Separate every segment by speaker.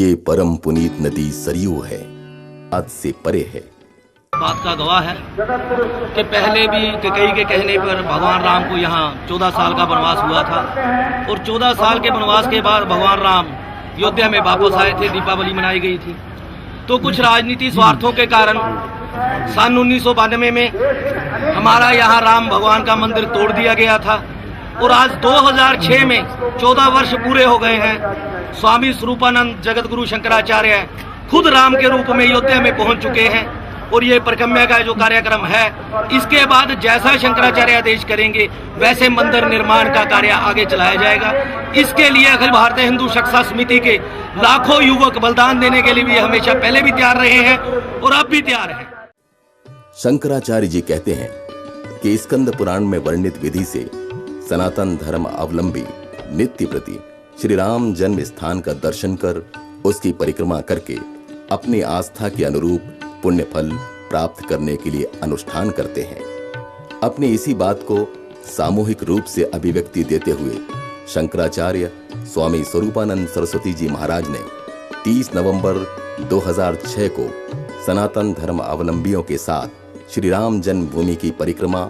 Speaker 1: ये परम पुनीत नदी सरयू है, आज से परे है।
Speaker 2: बात का गवाह है कि पहले भी कैकेयी के कहने पर भगवान राम को यहाँ 14 साल का वनवास हुआ था और 14 साल के वनवास के बाद भगवान राम अयोध्या में वापस आए थे, दीपावली मनाई गई थी। तो कुछ राजनीतिक स्वार्थों के कारण सन 1992 में हमारा यहाँ राम भगवान का मंदिर तोड़ दिया गया था और आज 2006 में 14 वर्ष पूरे हो गए हैं। स्वामी स्वरूपानंद जगत गुरु शंकराचार्य खुद राम के रूप में अयोध्या में पहुंच चुके हैं और ये परिक्रमा का जो कार्यक्रम है, इसके बाद जैसा शंकराचार्य आदेश करेंगे वैसे मंदिर निर्माण का कार्य आगे चलाया जाएगा। इसके लिए अखिल भारतीय हिंदू शिक्षा समिति के लाखों युवक बलिदान देने के लिए भी हमेशा पहले भी तैयार रहे हैं और अब भी तैयार हैं।
Speaker 1: शंकराचार्य जी कहते हैं कि स्कंद पुराण में वर्णित विधि से सनातन धर्म अवलंबी नित्य प्रति श्री राम जन्म स्थान का दर्शन कर उसकी परिक्रमा करके अपनी आस्था के अनुरूप पुण्य फल प्राप्त करने के लिए अनुष्ठान करते हैं। अपनी इसी बात को सामूहिक रूप से अभिव्यक्ति देते हुए शंकराचार्य स्वामी स्वरूपानंद सरस्वती जी महाराज ने 30 नवंबर 2006 को सनातन धर्म अवलंबियों के साथ श्री राम जन्मभूमि की परिक्रमा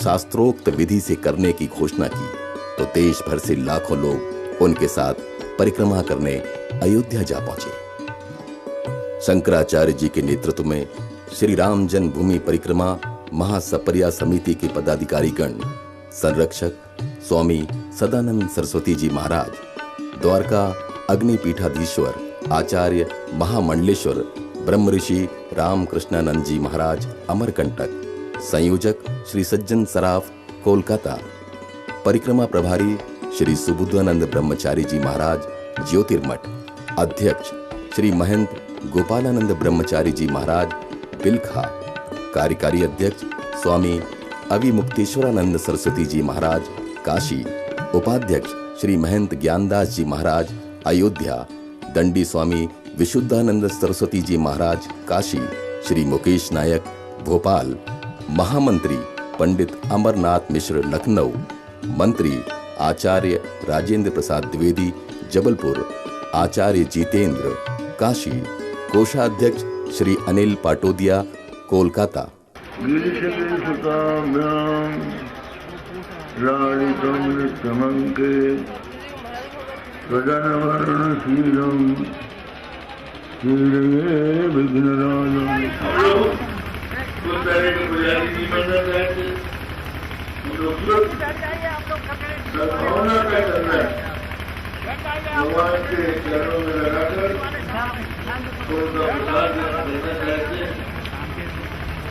Speaker 1: शास्त्रोक्त विधि से करने की घोषणा की तो देश भर से लाखों लोग उनके साथ परिक्रमा करने अयोध्या जा पहुंचे। शंकराचार्य जी के नेतृत्व में श्री राम जन्मभूमि परिक्रमा महासपर्या समिति के पदाधिकारीगण, संरक्षक स्वामी सदानंद सरस्वती जी महाराज, द्वारका अग्निपीठाधीश्वर आचार्य महामंडलेश्वर ब्रह्म ऋषि रामकृष्णानंद जी महाराज अमरकंटक, संयोजक श्री सज्जन सराफ कोलकाता, परिक्रमा प्रभारी श्री सुबुद्धानंद ब्रह्मचारी जी महाराज ज्योतिर्मठ, अध्यक्ष श्री महंत गोपालानंद ब्रह्मचारी जी महाराज बिलखा, कार्यकारी अध्यक्ष स्वामी अविमुक्तेश्वरानंद सरस्वती जी महाराज काशी, उपाध्यक्ष श्री महंत ज्ञानदास जी महाराज अयोध्या, दंडी स्वामी विशुद्धानंद सरस्वती जी महाराज काशी, श्री मुकेश नायक भोपाल, महामंत्री पंडित अमरनाथ मिश्र लखनऊ, मंत्री आचार्य राजेंद्र प्रसाद द्विवेदी जबलपुर, आचार्य जितेंद्र काशी, कोषाध्यक्ष श्री अनिल पाटोदिया कोलकाता।
Speaker 3: भगवान के चरणों में लगाकर थोड़ा प्रसाद देना चाहते हैं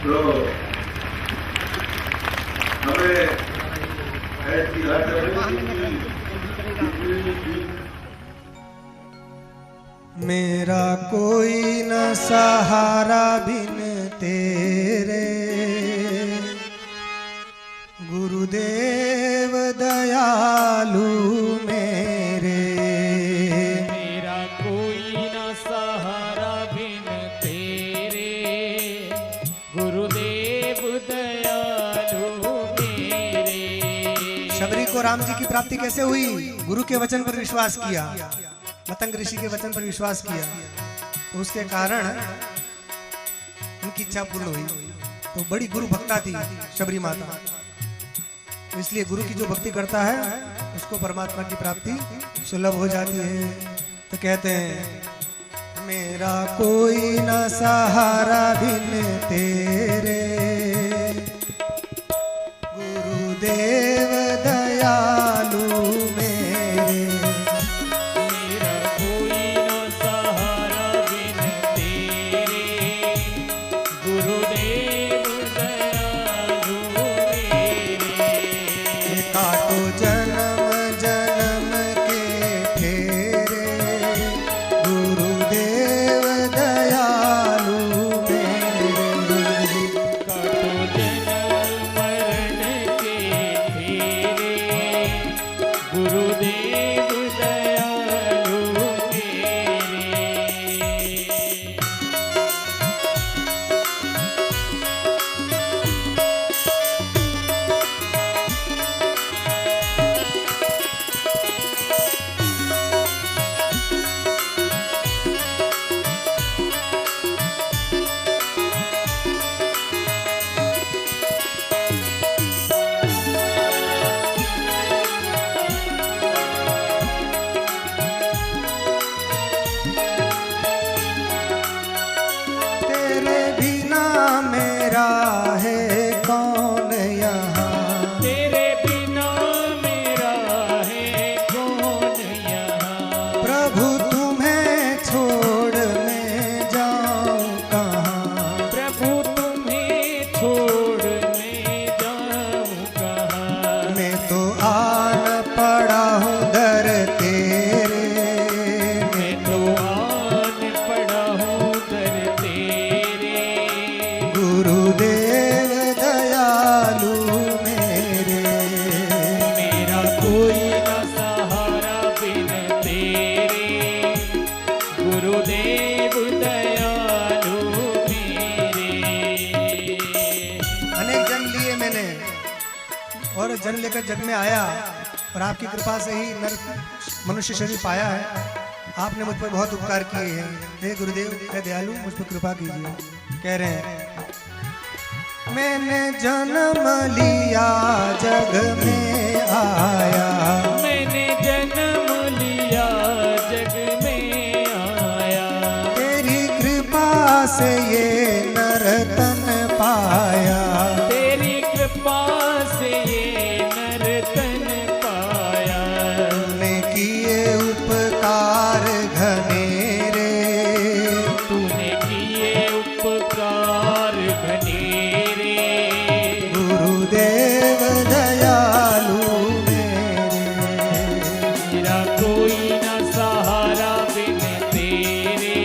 Speaker 3: तो हमें ऐसी
Speaker 4: मेरा कोई न सहारा बिन तेरे, गुरुदेव दयालु मेरे।
Speaker 5: मेरा कोई न सहारा बिन तेरे, गुरुदेव दयालु मेरे।
Speaker 4: शबरी को राम जी की प्राप्ति कैसे हुई? गुरु के वचन पर विश्वास किया, मतंग ऋषि के वचन पर विश्वास किया, तो उसके कारण उनकी इच्छा पूर्ण हुई। तो बड़ी गुरु भक्ता थी शबरी माता, तो इसलिए गुरु की जो भक्ति करता है उसको परमात्मा की प्राप्ति सुलभ हो जाती है। तो कहते हैं मेरा कोई न सहारा बिन तेरे, गुरुदेव दयालु मेरे।
Speaker 5: मेरा कोई न सहारा बिन तेरे, गुरुदेव दयालु मेरे।
Speaker 4: काटो जन्म जन्म के फेरे, गुरुदेव दयालु मेरे।
Speaker 5: काटो जन्म मरण के फेरे, गुरुदेव दयालु मेरे।
Speaker 4: अनेक जन्म लिए मैंने और जन्म लेकर जग में आया और आपकी कृपा से ही नर मनुष्य शरीर पाया है। आपने मुझ पर बहुत उपकार किए हैं। हे गुरुदेव, हे दयालु, मुझ पर कृपा कीजिए। कह रहे हैं, मैंने जन्म लिया जग में आया,
Speaker 5: मैंने जन्म लिया जग में आया,
Speaker 4: तेरी कृपा से ये नर तन पाया,
Speaker 5: तेरी कृपा से ये नर तन पाया।
Speaker 4: तूने किए उपकार घनेरे,
Speaker 5: तूने किए उपकार घनेरे,
Speaker 4: गुरुदेव दयालु मेरे।
Speaker 5: मेरा कोई न सहारा बिन तेरे,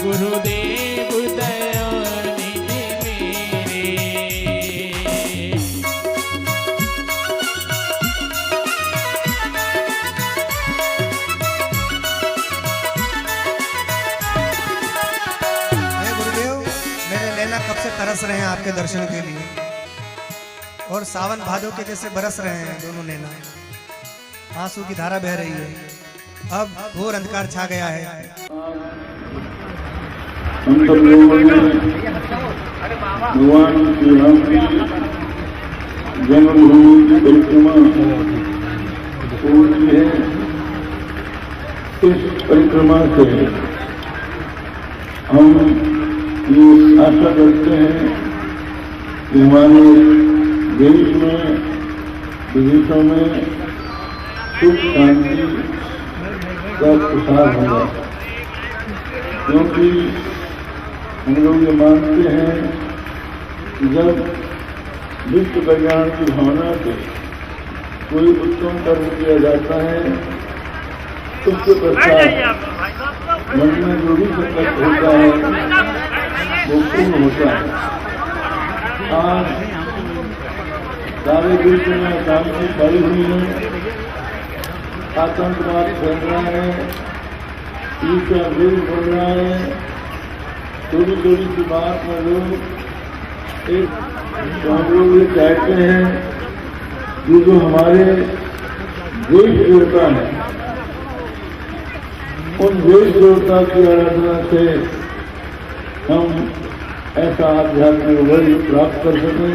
Speaker 5: गुरुदेव दयानिधि मेरे।
Speaker 4: हे गुरुदेव, मेरे नैना कब से तरस रहे हैं आपके दर्शन के लिए और सावन भादों के जैसे बरस रहे हैं दोनों नैना। आंसू की धारा बह रही है। अब घोर अंधकार छा गया है।
Speaker 3: हम सब लोगों ने भगवान श्री राम की जन्मभूमि की परिक्रमा पूरी की है। इस परिक्रमा से हम ये आशा करते हैं कि हमारे देश में, विदेशों में सुख शांति का प्रसार होगा, क्योंकि हम लोग ये मानते हैं कि जब विश्व कल्याण की भावना से कोई उत्तम कर्म किया जाता है, उसके पश्चात मन में जो भी संकल्प होता है वो पूर्ण होता है। आज सारे विश्व में अशांति फैली हुई है, आतंकवाद फैल रहा है, ईर्ष्या द्वेष बढ़ रहा है। थोड़ी थोड़ी सी बात में लोग एक हम लोग ये चाहते हैं कि जो हमारे देश देवता है, उन देश देवता की आराधना से हम ऐसा आध्यात्मिक बल प्राप्त कर सकें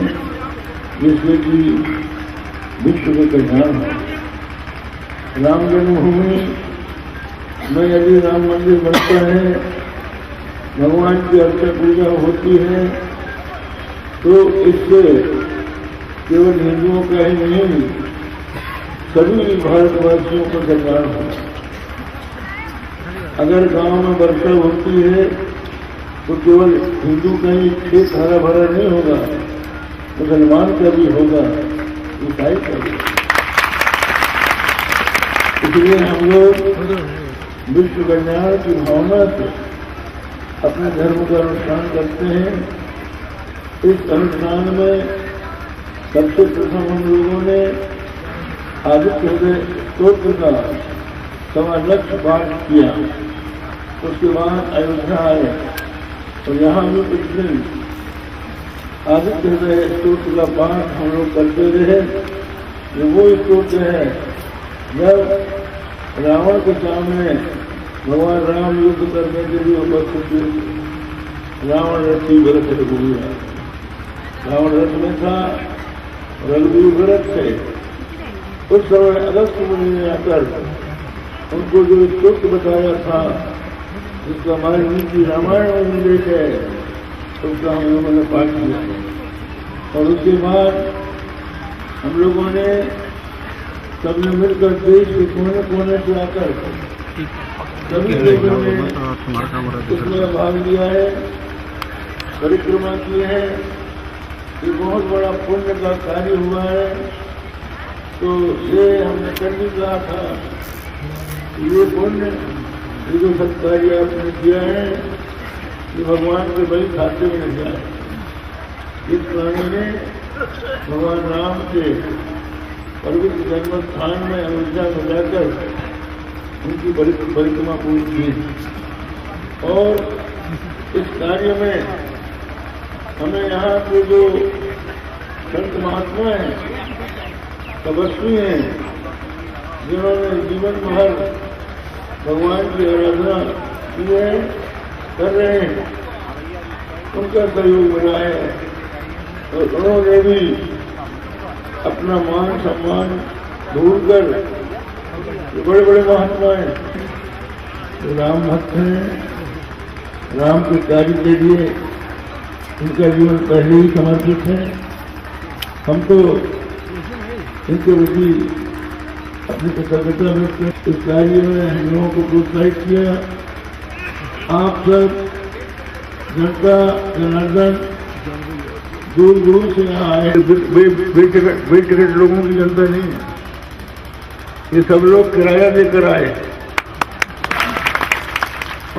Speaker 3: जिससे कि विश्व के कल्याण हो। राम जन्मभूमि में यदि राम मंदिर बनता है, भगवान की अर्चना पूजा होती है, तो इससे केवल हिंदुओं का ही नहीं, सभी भारतवासियों का कल्याण हो। अगर गांव में वर्षा होती है तो केवल हिंदू का ही खेत हरा भरा नहीं होगा, मुसलमान का भी होगा, ईसाई का भी। इसलिए हम लोग विश्व कल्याण की भावना से अपने धर्म का अनुष्ठान करते हैं। इस अनुष्ठान में सबसे प्रथम हम लोगों ने आदित्य हृदय स्तोत्र का 1.25 लाख पाठ किया। उसके बाद अयोध्या आए और यहाँ भी कुछ दिन आदित्य हृदय स्तोत्र का पाठ हम लोग करते रहे। ये वो स्तोत्र है जब रावण के सामने भगवान राम युद्ध करने के लिए उपस्थित हुए। रावण रथी भरत रघुवीर, रावण रथ में था, रघुवीर भरत थे। उस समय अगस्त मुनि ने आकर उनको जो स्तोत्र बताया था, जिसका हमारी नीति रामायण में उल्लेख है, उसका हम लोगों ने पाठ किया। और उसके बाद हम लोगों ने सबने मिलकर देश के कोने कोने से आकर सभी लोगों ने इसमें भाग लिया है, परिक्रमा की है। ये बहुत बड़ा पुण्य का कार्य हुआ है। तो ये हमने करने कहा था, ये पुण्य, ये जो सब कार्य आपने किया है, ये भगवान के बलि खाते में नहीं जाए। इस प्राणी ने भगवान राम के पवित्र जन्म स्थान में अयोध्या में जाकर उनकी परिक्रमा पूरी की। और इस कार्य में हमें यहाँ के जो संत महात्मा हैं, तपस्वी हैं, जिन्होंने जीवन भर भगवान की आराधना की है, कर रहे हैं, उनका सहयोग मिला है। और उन्होंने भी अपना मान सम्मान भूलकर, बड़े बड़े महात्मा हैं, तो राम भक्त हैं, राम के कार्य के लिए इनका जीवन पहले ही समर्पित है। हम तो इनके प्रति अपनी कृतज्ञता व्यक्त करते, इस कार्य में हम लोगों को प्रोत्साहित किया। आप सब जनता जनार्दन दूर दूर से यहाँ आए, बेटिकट लोगों की जनता नहीं है, ये सब लोग किराया देकर आए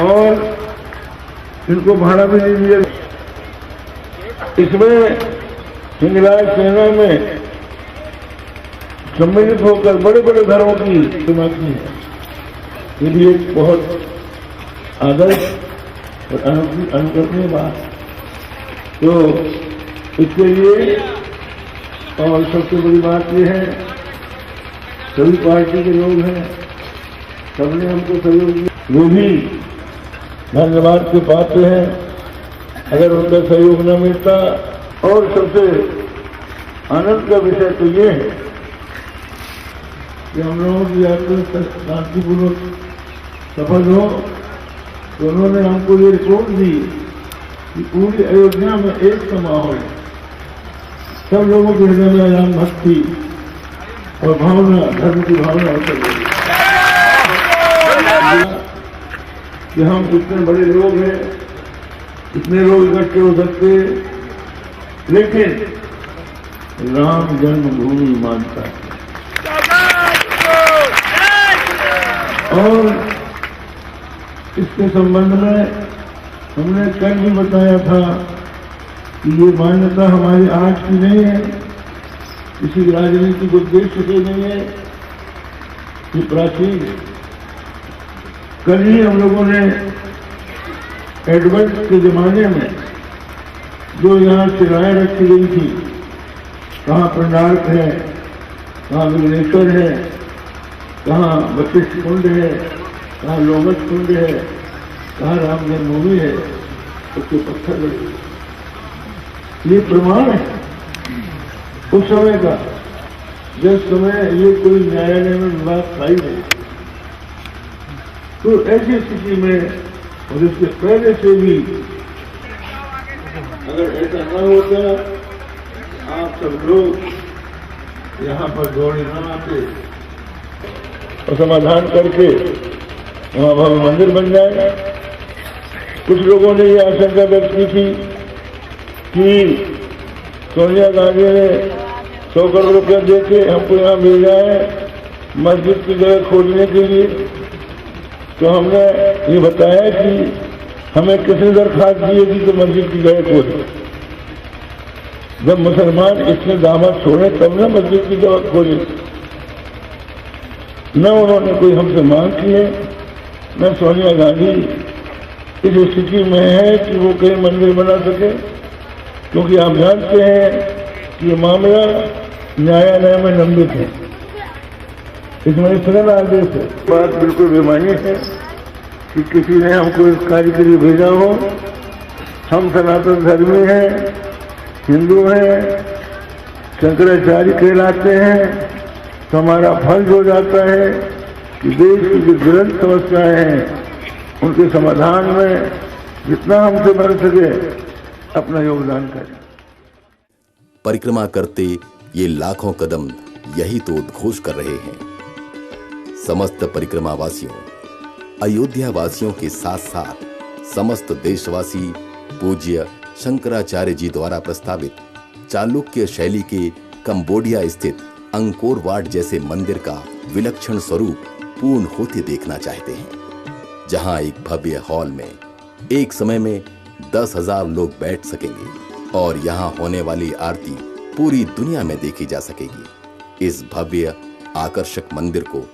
Speaker 3: और इनको भाड़ा भी नहीं दिया। इसमें हिंगलाज सेना में सम्मिलित होकर बड़े बड़े धर्मों की सेवा की है। ये भी एक बहुत आदर्श और अनुकरणीय बात। तो इसके लिए और सबसे बड़ी बात ये है, सभी पार्टी के लोग हैं, सबने हमको सहयोग दिया, वो भी धन्यवाद के पात्र हैं। अगर उनका सहयोग न मिलता, और सबसे आनंद का विषय तो ये है कि हम लोगों की यात्रा शांतिपूर्वक सफल हो, तो उन्होंने हमको ये रिपोर्ट दी कि पूरी अयोध्या में एक सा माहौल, सब लोगों के हृदय में राम भक्ति और भावना, धर्म की भावना उतर गई कि हम इतने बड़े लोग हैं, इतने लोग इकट्ठे हो सकते, लेकिन राम जन्मभूमि मानता है। और इसके संबंध में हमने कल भी बताया था कि ये मान्यता हमारी आज की नहीं है, किसी राजनीतिक उद्देश्य से नहीं है, ये प्राचीन। कल ही हम लोगों ने एडवर्ड के जमाने में जो यहाँ शिलाएं रखी गई थी, कहाँ पंडाल है, कहाँ विघ्नेश्वर है, कहाँ वशिष्ठ कुंड है, कहाँ लोमस कुंड है, कहाँ राम जन्मभूमि है, उसके पत्थर लगे। ये प्रमाण है उस समय का, जिस समय ये कोई न्यायालय में विवाद पाई नहीं। तो ऐसी स्थिति में और इसके पहले से भी अगर ऐसा न होता, आप सब लोग यहाँ पर दौड़े न आते और समाधान करके वहाँ भव्य मंदिर बन जाए। कुछ लोगों ने ये आशंका व्यक्त की थी कि सोनिया गांधी ने 100 करोड़ रुपया देके हमको यहाँ भेजा है मस्जिद की जगह खोलने के लिए। तो हमने ये बताया कि हमें किसी दरखास्त दी थी तो मस्जिद की जगह खोले। जब मुसलमान इसने दामद छोड़े तब न मस्जिद की जगह खोले। न उन्होंने कोई हमसे मांग की है, न सोनिया गांधी इस स्थिति में है कि वो कहीं मंदिर बना सके, क्योंकि आप जानते हैं कि ये मामला न्यायालय में लंबित है। इसमें स्थगन आदेश है। बात बिल्कुल बेमानी है कि किसी ने हमको इस कार्य के लिए भेजा हो। हम सनातन धर्मी हैं, हिंदू हैं, शंकराचार्य कहलाते हैं, तो हमारा फर्ज हो जाता है कि देश की जो ज्वलंत समस्याएं हैं उनके समाधान में जितना हमसे बन सके अपना योगदान करें।
Speaker 1: परिक्रमा करते ये लाखों कदम यही तो उद्घोष कर रहे हैं। समस्त परिक्रमा वासियों, अयोध्या वासियों के साथ साथ समस्त देशवासी पूज्य शंकराचार्य जी द्वारा प्रस्तावित चालुक्य शैली के कंबोडिया स्थित अंकोर वाट जैसे मंदिर का विलक्षण स्वरूप पूर्ण होते देखना चाहते हैं, जहां एक भव्य हॉल में एक समय में 10,000 लोग बैठ सकेंगे और यहां होने वाली आरती पूरी दुनिया में देखी जा सकेगी। इस भव्य आकर्षक मंदिर को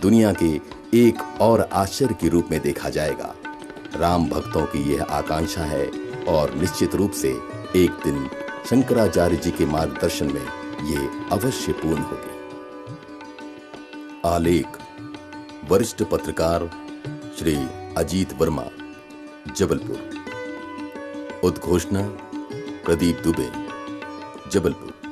Speaker 1: दुनिया के एक और आश्चर्य के रूप में देखा जाएगा। राम भक्तों की यह आकांक्षा है और निश्चित रूप से एक दिन शंकराचार्य जी के मार्गदर्शन में ये अवश्य पूर्ण होगी। आलेख वरिष्ठ पत्रकार श्री अजीत वर्मा, जबलपुर। उद्घोषणा प्रदीप दुबे, जबलपुर।